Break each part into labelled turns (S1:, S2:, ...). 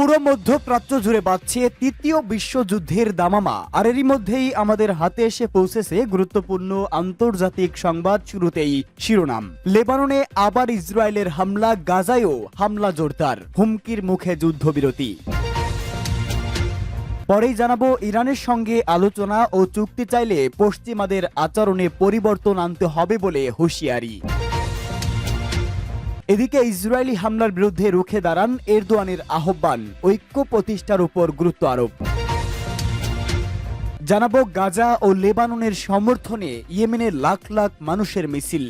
S1: পুরো মধ্যপ্রাচ্য জুড়ে বাজছে তৃতীয় বিশ্বযুদ্ধের দামামা। আর এরই মধ্যেই আমাদের হাতে এসে পৌঁছেছে গুরুত্বপূর্ণ আন্তর্জাতিক সংবাদ। শুরুতেই শিরোনাম, লেবাননে আবার ইসরায়েলের হামলা, গাজায়ও হামলা জোরদার, হুমকির মুখে যুদ্ধবিরতি। পরেই জানাবো, ইরানের সঙ্গে আলোচনা ও চুক্তি চাইলে পশ্চিমাদের আচরণে পরিবর্তন আনতে হবে বলে হুঁশিয়ারি। এদিকে ইসরায়েলি হামলার বিরুদ্ধে রুখে দাঁড়ান এরদোয়ানের আহ্বান, ঐক্য প্রতিষ্ঠার উপর গুরুত্ব আরোপ। জানাবো, গাজা ও লেবাননের সমর্থনে ইয়েমেনের লাখ লাখ মানুষের মিছিল।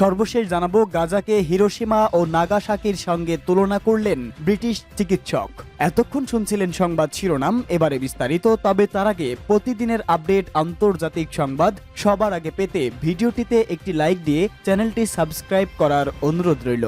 S1: সর্বশেষ জানাবো, গাজাকে হিরোশিমা ও নাগাসাকির সঙ্গে তুলনা করলেন ব্রিটিশ চিকিৎসক। এতক্ষণ শুনছিলেন সংবাদ শিরোনাম, এবারে বিস্তারিত। তবে তার আগে প্রতিদিনের আপডেট আন্তর্জাতিক সংবাদ সবার আগে পেতে ভিডিওটিতে একটি লাইক দিয়ে চ্যানেলটি সাবস্ক্রাইব করার অনুরোধ রইল।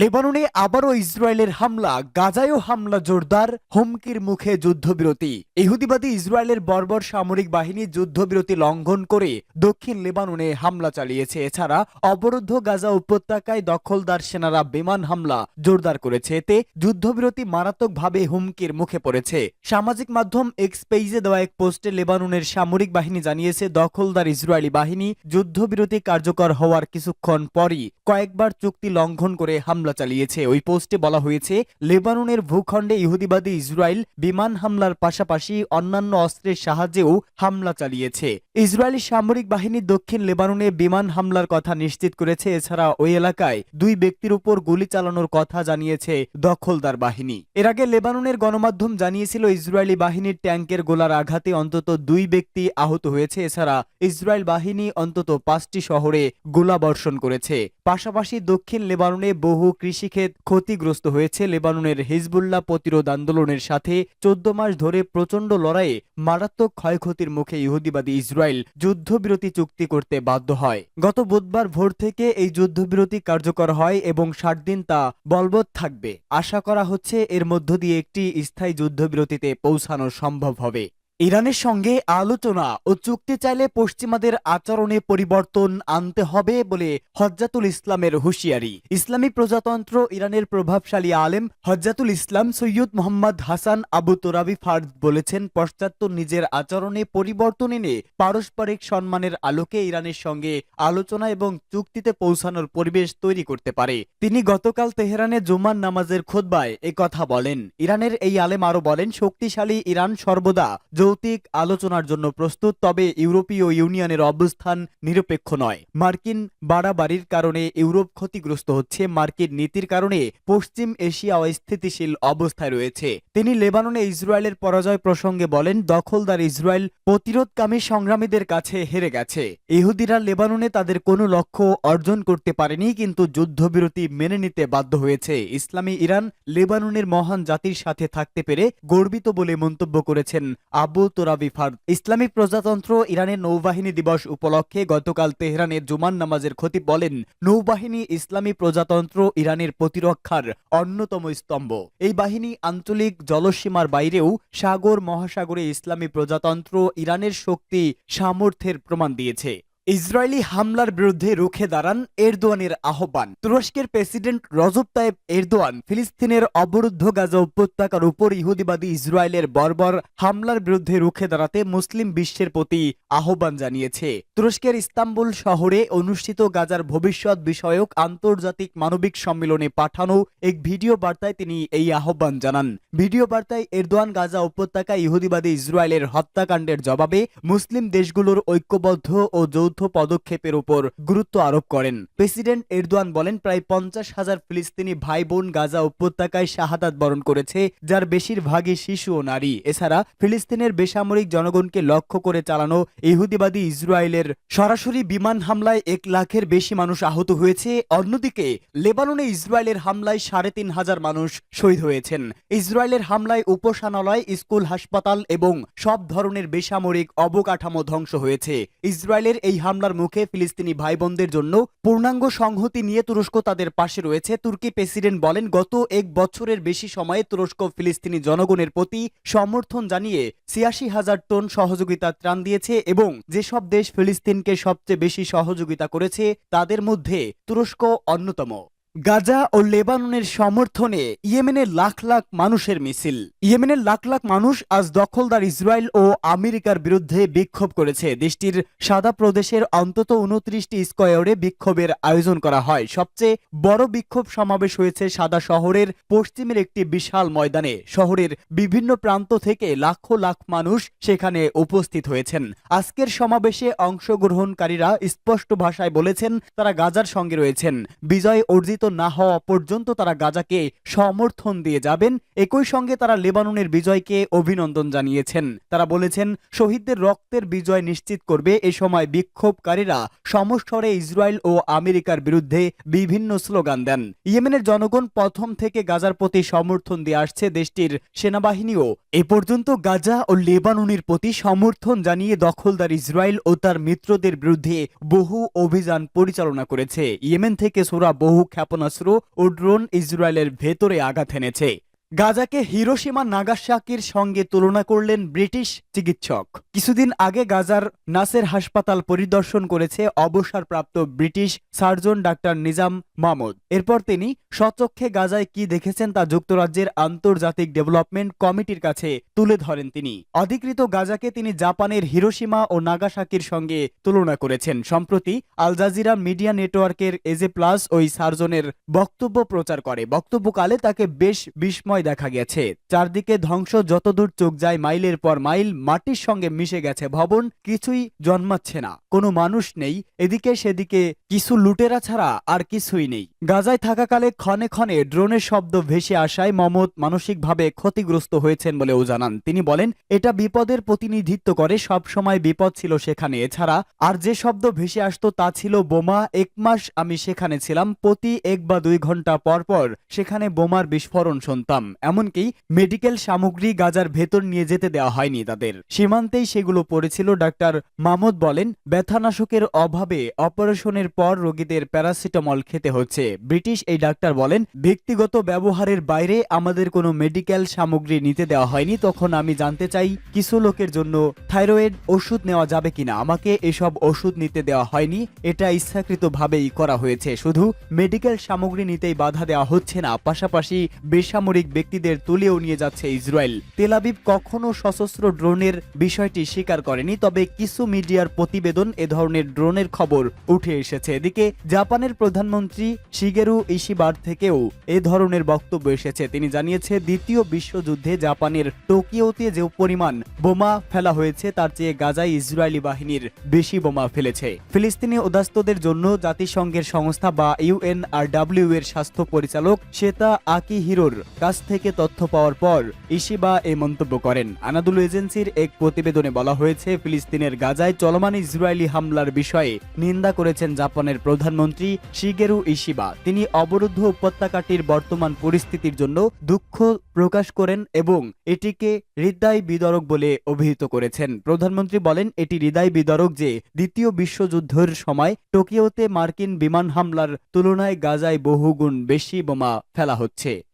S1: লেবাননে আবারও ইসরায়েলের হামলা, গাজায়ও হামলা জোরদার, হুমকির মুখে যুদ্ধবিরতি। ইহুদিবাদী ইসরায়েলের বর্বর সামরিক বাহিনী যুদ্ধবিরতি লঙ্ঘন করে দক্ষিণ লেবাননে হামলা চালিয়েছে। এছাড়া অবরুদ্ধ গাজা উপত্যকায় দখলদার সেনারা বিমান হামলা জোরদার করেছে। এতে যুদ্ধবিরতি মারাত্মকভাবে হুমকির মুখে পড়েছে। সামাজিক মাধ্যম এক্স পেজে দেওয়া এক পোস্টে লেবাননের সামরিক বাহিনী জানিয়েছে, দখলদার ইসরায়েলি বাহিনী যুদ্ধবিরতি কার্যকর হওয়ার কিছুক্ষণ পরই কয়েকবার চুক্তি লঙ্ঘন করে হামলা চালিয়েছে। ওই পোস্টে বলা হয়েছে, লেবাননের ভূখণ্ডে ইহুদিবাদী ইসরায়েল বিমান হামলার পাশাপাশি অন্যান্য অস্ত্রের সাহায্যেও হামলা চালিয়েছে। ইসরায়েলি সামরিক বাহিনী দক্ষিণ লেবাননে বিমান হামলার কথা নিশ্চিত করেছে। এছাড়া ওই এলাকায় 2 ব্যক্তির উপর গুলি চালানোর কথা জানিয়েছে দখলদার বাহিনী। এর আগে লেবাননের গণমাধ্যম জানিয়েছিল, ইসরায়েলি বাহিনীর ট্যাঙ্কের গোলার আঘাতে অন্তত 2 ব্যক্তি আহত হয়েছে। এছাড়া ইসরায়েল বাহিনী অন্তত 5টি শহরে গোলাবর্ষণ করেছে। পাশাপাশি দক্ষিণ লেবাননে বহু কৃষিক্ষেত ক্ষতিগ্রস্ত হয়েছে। লেবাননের হিজবুল্লাহ প্রতিরোধ আন্দোলনের সাথে 14 মাস ধরে প্রচণ্ড লড়াইয়ে মারাত্মক ক্ষয়ক্ষতির মুখে ইহুদিবাদী ইসরায়েল যুদ্ধবিরতি চুক্তি করতে বাধ্য হয়। গত বুধবার ভোর থেকে এই যুদ্ধবিরতি কার্যকর হয় এবং 60 দিন তা বলবৎ থাকবে। আশা করা হচ্ছে এর মধ্য দিয়ে একটি স্থায়ী যুদ্ধবিরতিতে পৌঁছানো সম্ভব হবে। ইরানের সঙ্গে আলোচনা ও চুক্তি চাইলে পশ্চিমাদের আচরণে পরিবর্তন আনতে হবে বলে হজ্জাতুল ইসলামের হুঁশিয়ারি। ইসলামী প্রজাতন্ত্র ইরানের প্রভাবশালী আলেম হজ্জাতুল ইসলাম সৈয়দ মোহাম্মদ হাসান আবু তোরাবি ফার্দ বলেছেন, পাশ্চাত্য নিজের আচরণে পরিবর্তন এনে পারস্পরিক সম্মানের আলোকে ইরানের সঙ্গে আলোচনা এবং চুক্তিতে পৌঁছানোর পরিবেশ তৈরি করতে পারে। তিনি গতকাল তেহরানে জুমার নামাজের খুতবায় একথা বলেন। ইরানের এই আলেম আরো বলেন, শক্তিশালী ইরান সর্বদা যৌক্তিক আলোচনার জন্য প্রস্তুত, তবে ইউরোপীয় ইউনিয়নের অবস্থান নিরপেক্ষ নয়। মার্কিন বাড়াবাড়ির কারণে ইউরোপ ক্ষতিগ্রস্ত হচ্ছে, মার্কিন নীতির কারণে পশ্চিম এশিয়া অস্থিতিশীল অবস্থায় রয়েছে। তিনি লেবাননে ইসরায়েলের পরাজয় প্রসঙ্গে বলেন, দখলদার ইসরায়েল প্রতিরোধকামী সংগ্রামীদের কাছে হেরে গেছে। ইহুদিরা লেবাননে তাদের কোনো লক্ষ্য অর্জন করতে পারেনি, কিন্তু যুদ্ধবিরতি মেনে নিতে বাধ্য হয়েছে। ইসলামী ইরান লেবাননের মহান জাতির সাথে থাকতে পেরে গর্বিত বলে মন্তব্য করেছেন আবু তোরাবি ফার্দ। ইসলামী প্রজাতন্ত্র ইরানের নৌবাহিনী দিবস উপলক্ষে গতকাল তেহরানের জুমার নামাজের খতিব বলেন, নৌবাহিনী ইসলামী প্রজাতন্ত্র ইরানের প্রতিরক্ষার অন্যতম স্তম্ভ। এই বাহিনী আঞ্চলিক জলসীমার বাইরেও সাগর মহাসাগরে ইসলামী প্রজাতন্ত্র ইরানের শক্তি সামর্থ্যের প্রমাণ দিয়েছে। ইসরায়েলি হামলার বিরুদ্ধে রুখে দাঁড়ান এরদোয়ানের আহ্বান। তুরস্কের প্রেসিডেন্ট রজব তাইব এরদোয়ান ফিলিস্তিনের অবরুদ্ধ গাজা উপত্যকার উপর ইহুদিবাদী ইসরায়েলের বর্বর হামলার বিরুদ্ধে রুখে দাঁড়াতে মুসলিম বিশ্বের প্রতি আহ্বান জানিয়েছে। তুরস্কের ইস্তাম্বুল শহরে অনুষ্ঠিত গাজার ভবিষ্যৎ বিষয়ক আন্তর্জাতিক মানবিক সম্মেলনে পাঠানো এক ভিডিও বার্তায় তিনি এই আহ্বান জানান। ভিডিও বার্তায় এরদোয়ান গাজা উপত্যকায় ইহুদিবাদী ইসরায়েলের হত্যাকাণ্ডের জবাবে মুসলিম দেশগুলোর ঐক্যবদ্ধ ও যৌথ পদক্ষেপের উপর গুরুত্ব আরোপ করেন। প্রেসিডেন্ট এরদোয়ান বলেন, প্রায় 50,000 ফিলিস্তিনি ভাই বোন গাজা উপত্যকায় শাহাদাত বরণ করেছে, যার বেশিরভাগই শিশু ও নারী। এছাড়া ফিলিস্তিনের বেসামরিক জনগণকে লক্ষ্য করে চালানো ইহুদিবাদী ইসরায়েলের সরাসরি বিমান হামলায় 1 লাখের বেশি মানুষ আহত হয়েছে। অন্যদিকে লেবাননে ইসরায়েলের হামলায় 3,500 মানুষ শহীদ হয়েছেন। ইসরায়েলের হামলায় উপাসনালয়, স্কুল, হাসপাতাল এবং সব ধরনের বেসামরিক অবকাঠামো ধ্বংস হয়েছে। ইসরায়েলের এই হামলার মুখে ফিলিস্তিনি ভাই বোনদের জন্য পূর্ণাঙ্গ সংহতি নিয়ে তুরস্ক তাদের পাশে রয়েছে। তুর্কি প্রেসিডেন্ট বলেন, গত 1 বছরের বেশি সময়ে তুরস্ক ফিলিস্তিনি জনগণের প্রতি সমর্থন জানিয়ে 86,000 টন সহযোগিতা ত্রাণ দিয়েছে এবং যেসব দেশ ফিলিস্তিনকে সবচেয়ে বেশি সহযোগিতা করেছে তাদের মধ্যে তুরস্ক অন্যতম। গাজা ও লেবাননের সমর্থনে ইয়েমেনের লাখ লাখ মানুষের মিছিল। ইয়েমেনের লাখ লাখ মানুষ আজ দখলদার ইসরায়েল ও আমেরিকার বিরুদ্ধে বিক্ষোভ করেছে। দেশটির সাদা প্রদেশের অন্তত 29টি স্কয়ারে বিক্ষোভের আয়োজন করা হয়। সবচেয়ে বড় বিক্ষোভ সমাবেশ হয়েছে সাদা শহরের পশ্চিমের একটি বিশাল ময়দানে। শহরের বিভিন্ন প্রান্ত থেকে লাখ লাখ মানুষ সেখানে উপস্থিত হয়েছেন। আজকের সমাবেশে অংশগ্রহণকারীরা স্পষ্ট ভাষায় বলেছেন তারা গাজার সঙ্গে রয়েছেন। বিজয় অর্জিত না হওয়া পর্যন্ত তারা গাজাকে সমর্থন দিয়ে যাবেন। একই সঙ্গে তারা লেবাননের বিজয়কে অভিনন্দন জানিয়েছেন। তারা বলেছেন শহীদদের রক্তের বিজয় নিশ্চিত করবে। এ সময় বিক্ষোভকারীরা সমস্বরে ইসরায়েল ও আমেরিকার বিরুদ্ধে বিভিন্ন স্লোগান দেন। ইয়েমেনের জনগণ প্রথম থেকে গাজার প্রতি সমর্থন দিয়ে আসছে। দেশটির সেনাবাহিনীও এ পর্যন্ত গাজা ও লেবাননের প্রতি সমর্থন জানিয়ে দখলদার ইসরায়েল ও তার মিত্রদের বিরুদ্ধে বহু অভিযান পরিচালনা করেছে। ইয়েমেন থেকে ছোড়া বহু ক্ষেপণাস্ত্র ও ড্রোন ইসরায়েলের ভেতরে আঘাত এনেছে। গাজাকে হিরোশিমা নাগাসাকির সঙ্গে তুলনা করলেন ব্রিটিশ চিকিৎসক। কিছুদিন আগে গাজার নাসের হাসপাতাল পরিদর্শন করেছে অবসরপ্রাপ্ত British surgeon doctor Nizam Mahmud. এরপর তিনি স্বচক্ষে গাজায় কি দেখেছেন তা যুক্তরাজ্যের আন্তর্জাতিক ডেভেলপমেন্ট কমিটির কাছে তুলে ধরেন তিনি। অধিকৃত গাজাকে তিনি জাপানের হিরোশিমা ও নাগাসাকির সঙ্গে তুলনা করেছেন। সম্প্রতি আল জাজিরা মিডিয়া নেটওয়ার্কের এজে প্লাস ওই সার্জনের বক্তব্য প্রচার করে। বক্তব্যকালে তাকে বেশ বিস্ময় দেখা গেছে। চারদিকে ধ্বংস, যতদূর চোখ যায় মাইলের পর মাইল মাটির সঙ্গে মিশে গেছে ভবন, কিছুই জন্মাচ্ছে না, কোনো মানুষ নেই, এদিকে সেদিকে কিছু লুটেরা ছাড়া আর কিছুই নেই। গাজায় থাকাকালে ক্ষণে ক্ষণে ড্রোনের শব্দ ভেসে আসায় মমতা মানসিকভাবে ক্ষতিগ্রস্ত হয়েছেন বলেও জানান। তিনি বলেন এটা বিপদের প্রতিনিধিত্ব করে, সব সময় বিপদ ছিল সেখানে। এছাড়া আর যে শব্দ ভেসে আসতো তা ছিল বোমা। 1 মাস আমি সেখানে ছিলাম, প্রতি 1 বা 2 ঘন্টা পর পর সেখানে বোমার বিস্ফোরণ শুনতাম। এমনকি মেডিকেল সামগ্রী গাজার ভেতর নিয়ে যেতে দেওয়া হয়নি তাদের, সীমান্তেই সেগুলো পড়েছিল। ডাক্তার মাহমুদ বলেন ব্যথানাশকের অভাবে অপারেশনের পর রোগীদের প্যারাসিটামল খেতে হচ্ছে। ব্রিটিশ এই ডাক্তার বলেন ব্যক্তিগত ব্যবহারের বাইরে আমাদের কোনো মেডিকেল সামগ্রী নিতে দেওয়া হয়নি। তখন আমি জানতে চাই কিছু লোকের জন্য থাইরয়েড ওষুধ নেওয়া যাবে কিনা। আমাকে এসব ওষুধ নিতে দেওয়া হয়নি, এটা ইচ্ছাকৃতভাবেই করা হয়েছে। শুধু মেডিকেল সামগ্রী নিতেই বাধা দেওয়া হচ্ছে না, পাশাপাশি বেসামরিক ব্যক্তিদের তুলেও নিয়ে যাচ্ছে ইসরায়েল। তেল আবিব কখনো সশস্ত্র ড্রোনের বিষয়টি স্বীকার করেনি, তবে কিছু মিডিয়ার প্রতিবেদন এ ধরনের ড্রোনের খবর উঠে এসেছে। এদিকে জাপানের প্রধানমন্ত্রী শিগেরু ইশিবার থেকেও এ ধরনের বক্তব্য এসেছে। তিনি জানিয়েছে দ্বিতীয় বিশ্বযুদ্ধে জাপানের টোকিওতে যে পরিমাণ বোমা ফেলা হয়েছে তার চেয়ে গাজায় ইসরায়েলি বাহিনীর বেশি বোমা ফেলেছে। ফিলিস্তিনি উদ্বাস্তুদের জন্য জাতিসংঘের সংস্থা বা UNRW এর স্বাস্থ্য পরিচালক শ্বেতা আকিহিরোর কাছ থেকে তথ্য পাওয়ার পর ইশিবা এই মন্তব্য করেন। আনাদুলু এজেন্সির এক প্রতিবেদনে বলা হয়েছে ফিলিস্তিনের গাজায় চলমান ইসরায়েলি হামলার বিষয়ে নিন্দা করেছেন জাপানের প্রধানমন্ত্রী শিগেরু ইশিবা। তিনি অবরুদ্ধ উপত্যকাটির বর্তমান পরিস্থিতির জন্য দুঃখ প্রকাশ করেন এবং এটিকে হৃদয় বিদারক বলে অভিহিত করেছেন। প্রধানমন্ত্রী বলেন এটি হৃদয় বিদারক যে দ্বিতীয় বিশ্বযুদ্ধের সময় টোকিওতে মার্কিন বিমান হামলার তুলনায় গাজায় বহুগুণ বেশি বোমা ফেলা হচ্ছে।